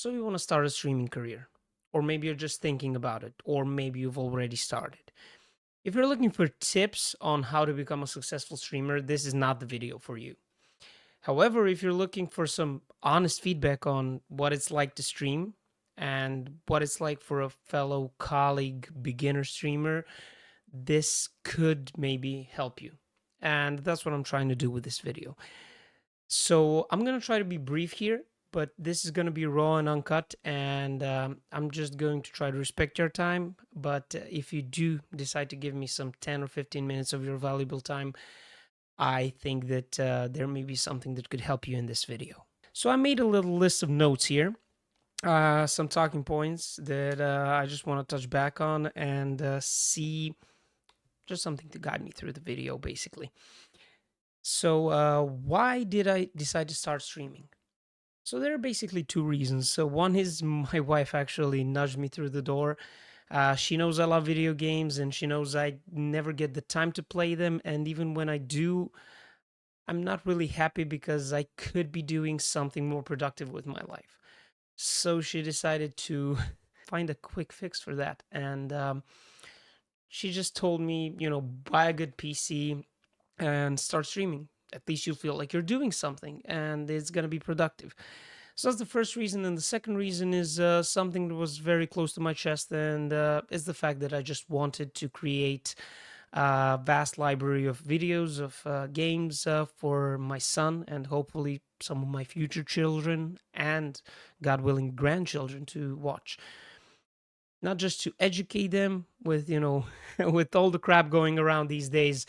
So you want to start a streaming career, or maybe you're just thinking about it, or maybe you've already started. If you're looking for tips on how to become a successful streamer, this is not the video for you. However, if you're looking for some honest feedback on what it's like to stream and what it's like for a fellow colleague beginner streamer, this could maybe help you. And that's what I'm trying to do with this video. So I'm gonna try to be brief here, but this is gonna be raw and uncut, and I'm just going to try to respect your time. But if you do decide to give me some 10 or 15 minutes of your valuable time, I think that there may be something that could help you in this video. So I made a little list of notes here, some talking points that I just want to touch back on and see just something to guide me through the video, basically. So why did I decide to start streaming? So there are basically two reasons. So one is my wife actually nudged me through the door. She knows I love video games and she knows I never get the time to play them. And even when I do, I'm not really happy because I could be doing something more productive with my life. So she decided to find a quick fix for that. And she just told me, buy a good PC and start streaming. At least you'll feel like you're doing something and it's going to be productive. So that's the first reason. And the second reason is something that was very close to my chest, and is the fact that I just wanted to create a vast library of videos of games for my son and hopefully some of my future children and, God willing, grandchildren to watch. Not just to educate them with, with all the crap going around these days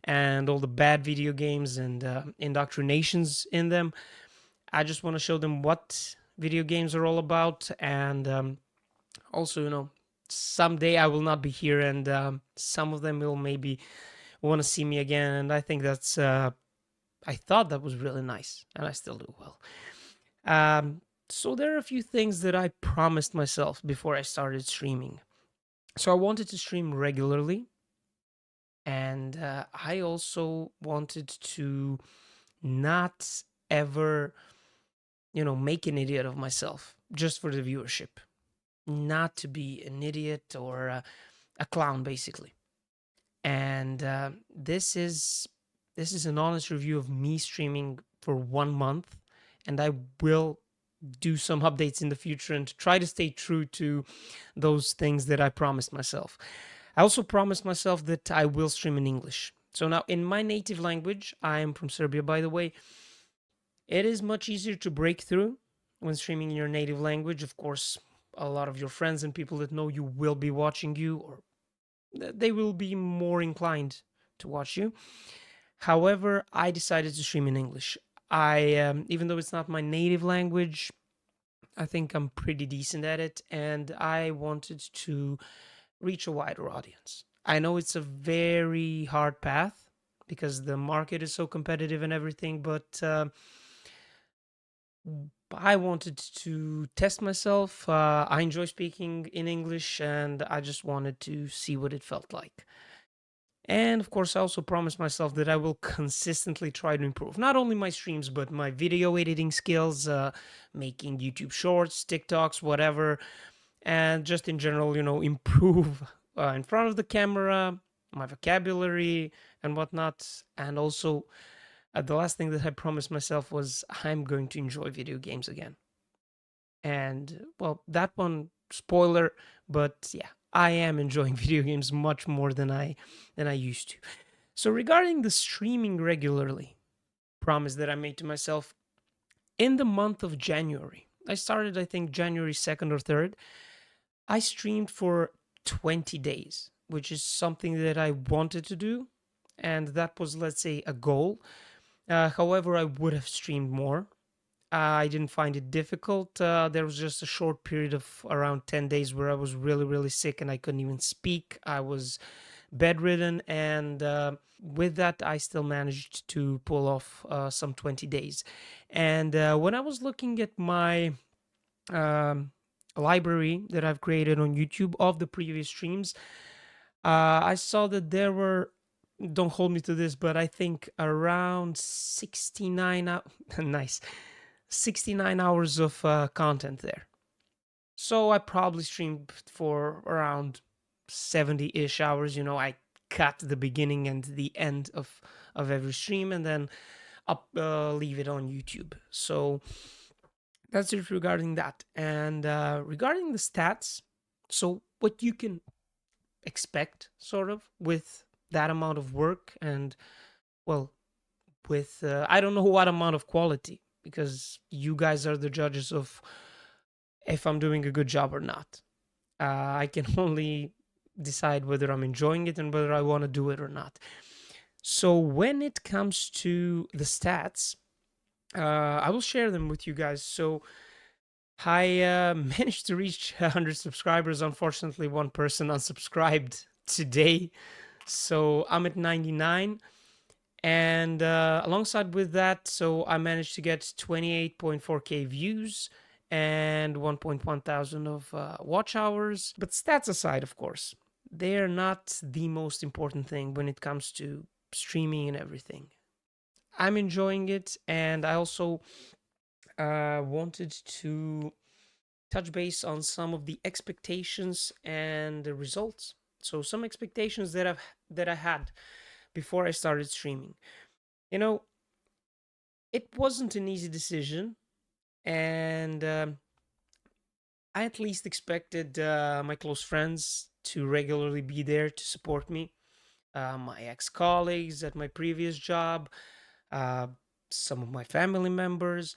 and all the bad video games and indoctrinations in them. I just want to show them what video games are all about, and also, someday I will not be here, and some of them will maybe want to see me again, and I think that's. I thought that was really nice, and I still do well. So there are a few things that I promised myself before I started streaming. So I wanted to stream regularly, and I also wanted to not ever make an idiot of myself just for the viewership. Not to be an idiot or a clown, basically. And this is an honest review of me streaming for 1 month, and I will do some updates in the future and try to stay true to those things that I promised myself. I also promised myself that I will stream in English. So now, in my native language, I am from Serbia, by the way. It is much easier to break through when streaming in your native language. Of course, a lot of your friends and people that know you will be watching you, or they will be more inclined to watch you. However, I decided to stream in English. Even though it's not my native language, I think I'm pretty decent at it, and I wanted to reach a wider audience. I know it's a very hard path because the market is so competitive and everything, but I wanted to test myself. I enjoy speaking in English, and I just wanted to see what it felt like. And of course, I also promised myself that I will consistently try to improve not only my streams, but my video editing skills, making YouTube shorts, TikToks, whatever, and just in general, improve in front of the camera, my vocabulary, and whatnot. And also, the last thing that I promised myself was I'm going to enjoy video games again. And well, that one, spoiler, but yeah, I am enjoying video games much more than I used to. So regarding the streaming regularly promise that I made to myself in the month of January, I started, I think, January 2nd or 3rd. I streamed for 20 days, which is something that I wanted to do. And that was, let's say, a goal. However, I would have streamed more. I didn't find it difficult. There was just a short period of around 10 days where I was really, really sick and I couldn't even speak. I was bedridden. And with that, I still managed to pull off some 20 days. And when I was looking at my um, library that I've created on YouTube of the previous streams, I saw that there were, don't hold me to this, but I think around 69 nice, 69 hours of content there. So I probably streamed for around 70-ish hours. I cut the beginning and the end of every stream and then leave it on YouTube. So that's it regarding that. And regarding the stats, so what you can expect sort of with that amount of work and, well, with I don't know what amount of quality, because you guys are the judges of if I'm doing a good job or not. I can only decide whether I'm enjoying it and whether I want to do it or not. So when it comes to the stats, I will share them with you guys. So I managed to reach 100 subscribers. Unfortunately, one person unsubscribed today. So I'm at 99. And alongside with that, so I managed to get 28.4K views and 1.1 thousand of watch hours. But stats aside, of course, they're not the most important thing when it comes to streaming and everything. I'm enjoying it, and I also wanted to touch base on some of the expectations and the results. So some expectations that I had before I started streaming. You know, it wasn't an easy decision, and I at least expected my close friends to regularly be there to support me, my ex colleagues at my previous job, uh, some of my family members.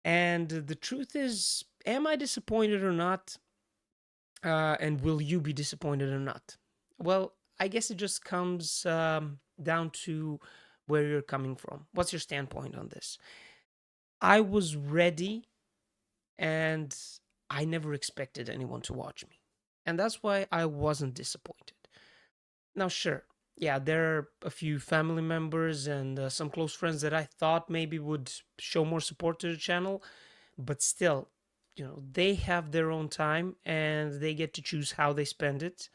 And the truth is, am I disappointed or not? And will you be disappointed or not? Well, I guess it just comes down to where you're coming from. What's your standpoint on this? I was ready, and I never expected anyone to watch me. And that's why I wasn't disappointed. Now, sure, yeah, there are a few family members and some close friends that I thought maybe would show more support to the channel, but still, they have their own time and they get to choose how they spend it.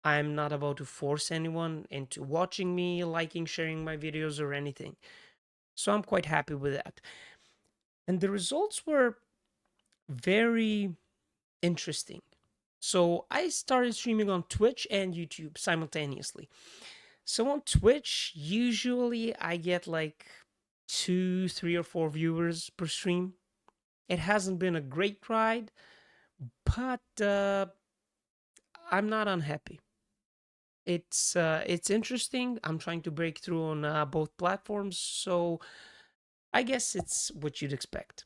I'm not about to force anyone into watching me, liking, sharing my videos, or anything. So I'm quite happy with that. And the results were very interesting. So I started streaming on Twitch and YouTube simultaneously. So on Twitch, usually I get like two, three, or four viewers per stream. It hasn't been a great ride, but I'm not unhappy. It's interesting. I'm trying to break through on both platforms, so I guess it's what you'd expect.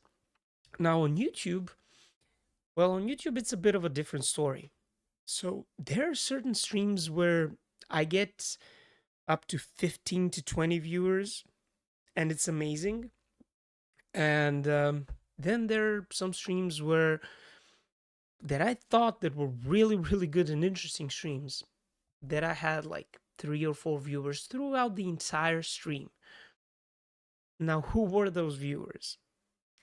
Now on YouTube, well, on YouTube it's a bit of a different story. So there are certain streams where I get up to 15 to 20 viewers, and it's amazing. And then there are some streams where that I thought that were really, really good and interesting streams that I had like three or four viewers throughout the entire stream. Now, who were those viewers?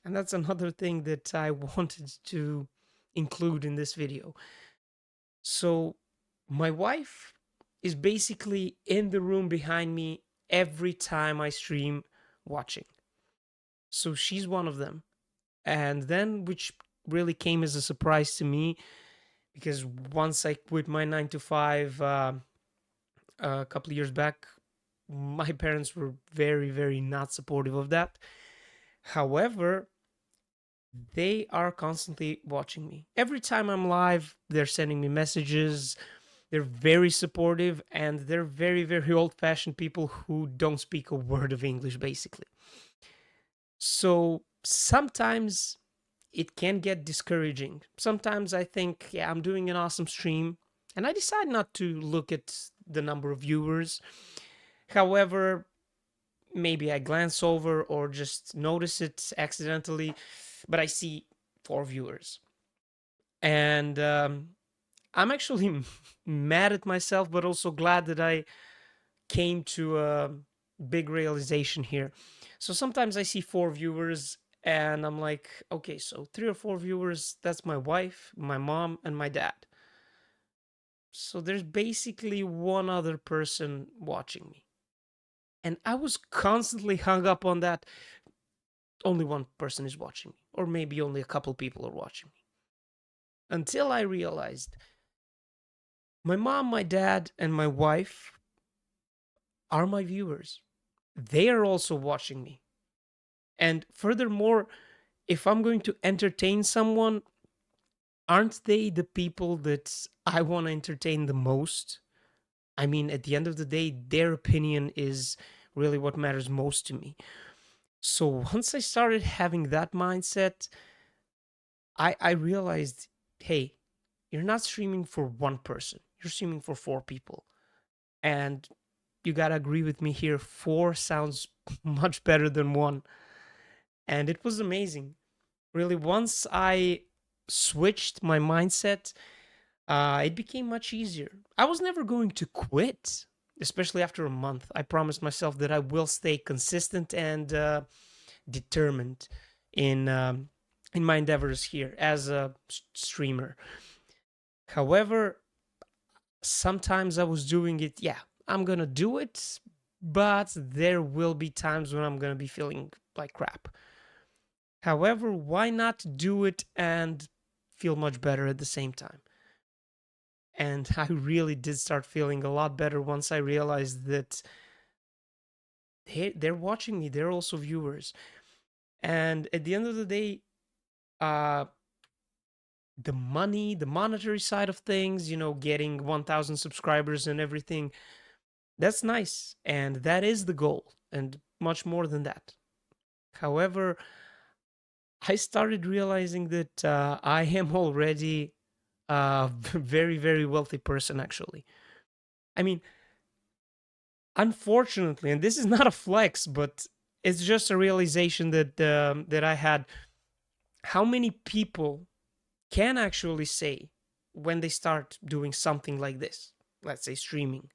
And that's another thing that I wanted to include in this video. So, my wife is basically in the room behind me every time I stream watching. So, she's one of them. And then, which really came as a surprise to me, because once I quit my 9 to 5 a couple of years back, my parents were very, very not supportive of that. However, they are constantly watching me. Every time I'm live, they're sending me messages. They're very supportive, and they're very, very old fashioned people who don't speak a word of English, basically. So sometimes it can get discouraging. Sometimes I think, yeah, I'm doing an awesome stream, and I decide not to look at the number of viewers. However, maybe I glance over or just notice it accidentally, but I see four viewers. And I'm actually mad at myself, but also glad that I came to a big realization here. So sometimes I see four viewers and I'm like, okay, so three or four viewers, that's my wife, my mom, and my dad. So there's basically one other person watching me. And I was constantly hung up on that. Only one person is watching me, or maybe only a couple people are watching me. until I realized my mom, my dad, and my wife are my viewers. They are also watching me. And furthermore, if I'm going to entertain someone, aren't they the people that I want to entertain the most? I mean, at the end of the day, their opinion is really what matters most to me. So once I started having that mindset, I realized, hey, you're not streaming for one person. You're streaming for four people. And you gotta agree with me here, four sounds much better than one. And it was amazing. Really, once I switched my mindset, it became much easier. I was never going to quit, especially after a month. I promised myself that I will stay consistent and determined in my endeavors here as a streamer. However, sometimes I was doing it. Yeah, I'm gonna do it, but there will be times when I'm gonna be feeling like crap. However, why not do it and feel much better at the same time? And I really did start feeling a lot better once I realized that they're watching me. They're also viewers. And at the end of the day, uh, the money, the monetary side of things, getting 1,000 subscribers and everything, that's nice. And that is the goal, and much more than that. However, I started realizing that I am already a very, very wealthy person, actually. I mean, unfortunately, and this is not a flex, but it's just a realization that I had. How many people can actually say when they start doing something like this? Let's say streaming.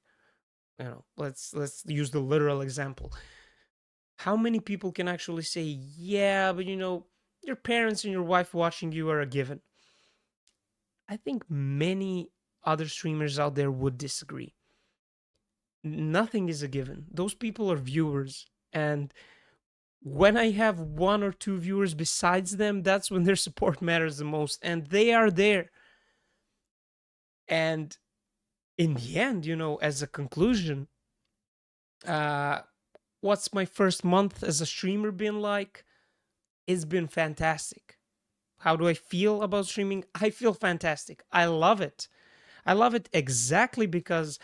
Let's use the literal example. How many people can actually say, "Yeah, but your parents and your wife watching you are a given"? I think many other streamers out there would disagree. Nothing is a given. Those people are viewers, and when I have one or two viewers besides them, that's when their support matters the most, and they are there. And in the end, as a conclusion, uh, what's my first month as a streamer been like? It's been fantastic. How do I feel about streaming? I feel fantastic. I love it. I love it exactly because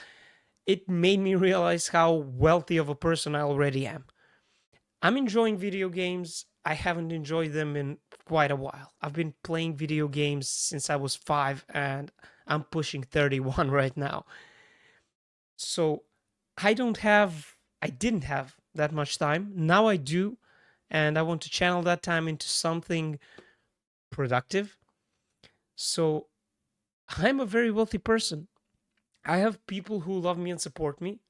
it made me realize how wealthy of a person I already am. I'm enjoying video games. I haven't enjoyed them in quite a while. I've been playing video games since I was 5 and I'm pushing 31 right now. So I didn't have that much time. Now I do. And I want to channel that time into something productive. So I'm a very wealthy person. I have people who love me and support me.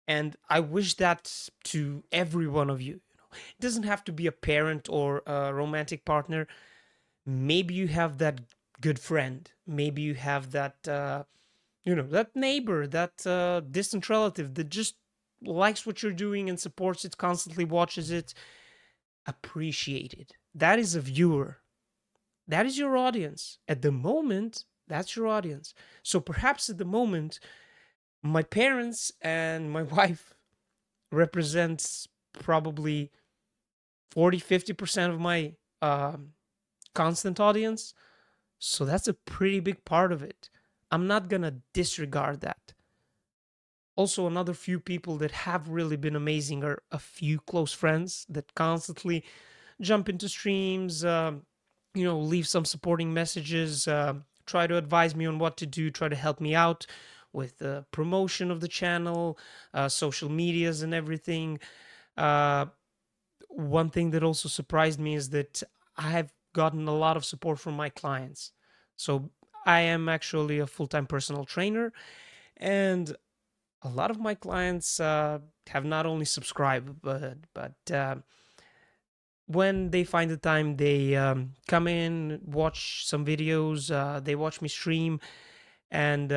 And I wish that to every one of you. It doesn't have to be a parent or a romantic partner. Maybe you have that good friend. Maybe you have that, that neighbor, that distant relative that just likes what you're doing and supports it, constantly watches it. Appreciate it. That is a viewer. That is your audience. At the moment, that's your audience. So perhaps at the moment, my parents and my wife represents probably 40-50% of my constant audience. So that's a pretty big part of it. I'm not gonna disregard that. Also, another few people that have really been amazing are a few close friends that constantly jump into streams, leave some supporting messages, try to advise me on what to do, try to help me out with the promotion of the channel, social medias, and everything. Uh, One thing that also surprised me is that I have gotten a lot of support from my clients. So I am actually a full time personal trainer, and a lot of my clients have not only subscribed, but when they find the time, they come in, watch some videos, they watch me stream, and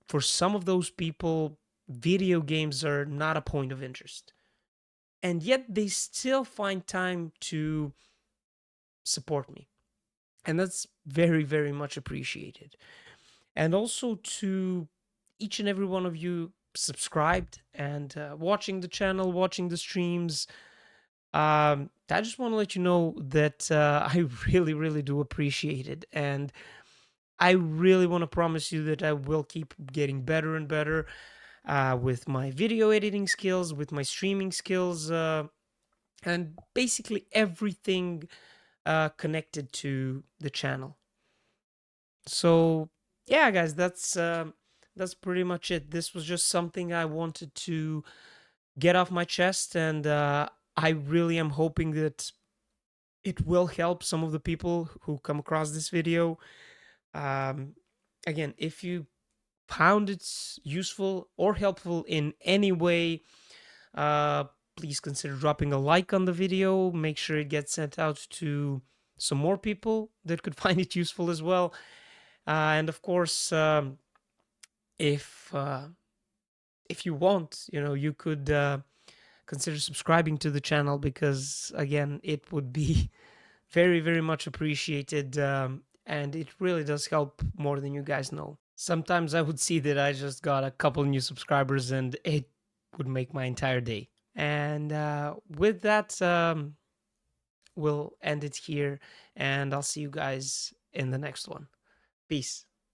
for some of those people, video games are not a point of interest. And yet they still find time to support me. And that's very, very much appreciated. And also to each and every one of you subscribed and watching the channel, watching the streams. I just want to let you know that I really, really do appreciate it. And I really want to promise you that I will keep getting better and better with my video editing skills, with my streaming skills, and basically everything connected to the channel. So yeah, guys, that's pretty much it. This was just something I wanted to get off my chest, and I really am hoping that it will help some of the people who come across this video. Um, Again, if you found it useful or helpful in any way, uh, please consider dropping a like on the video. Make sure it gets sent out to some more people that could find it useful as well. And of course, if if you want, you could consider subscribing to the channel, because again, it would be very, very much appreciated, and it really does help more than you guys know. Sometimes I would see that I just got a couple new subscribers, and it would make my entire day. And with that, we'll end it here, and I'll see you guys in the next one. Peace.